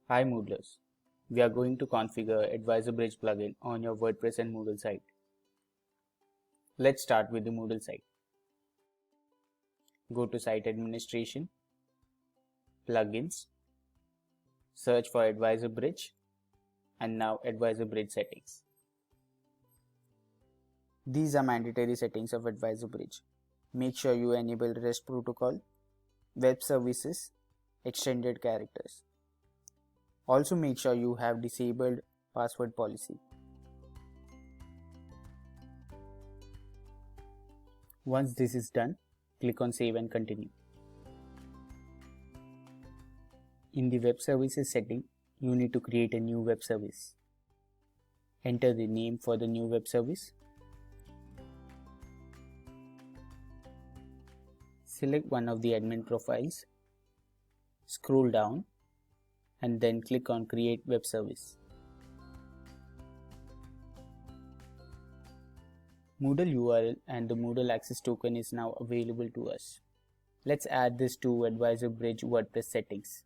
Hi Moodlers, we are going to configure Advisor Bridge plugin on your WordPress and Moodle site. Let's start with the Moodle site. Go to Site Administration, Plugins, search for Advisor Bridge, and now Advisor Bridge settings. These are mandatory settings of Advisor Bridge. Make sure you enable REST protocol, web services, extended characters. Also make sure you have disabled password policy. Once this is done, click on Save and Continue. In the web services setting, you need to create a new web service. Enter the name for the new web service. Select one of the admin profiles. Scroll down and then click on Create Web Service. Moodle URL and the Moodle access token is now available to us. Let's add this to Advisor Bridge WordPress settings.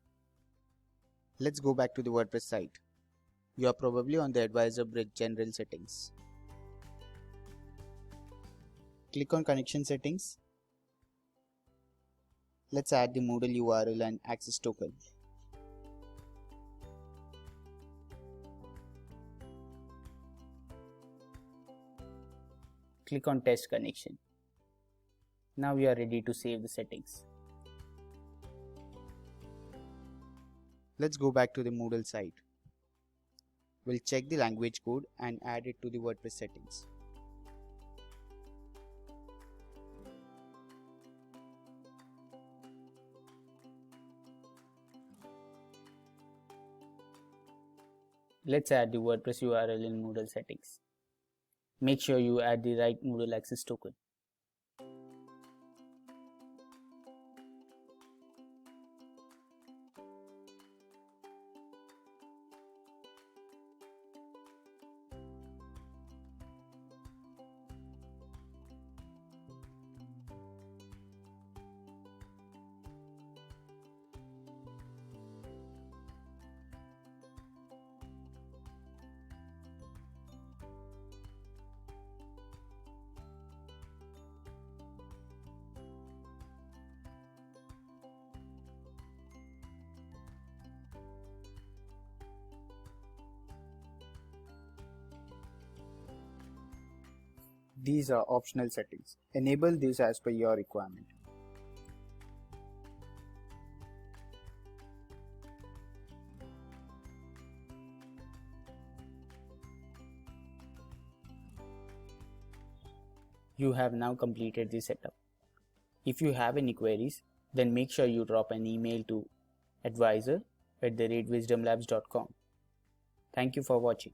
Let's go back to the WordPress site. You are probably on the Advisor Bridge general settings. Click on connection settings. Let's add the Moodle URL and access token. Click on Test Connection. Now we are ready to save the settings. Let's go back to the Moodle site. We'll check the language code and add it to the WordPress settings. Let's add the WordPress URL in Moodle settings. Make sure you add the right Moodle access token. These are optional settings. Enable these as per your requirement. You have now completed the setup. If you have any queries, then make sure you drop an email to advisor@wisdomlabs.com. Thank you for watching.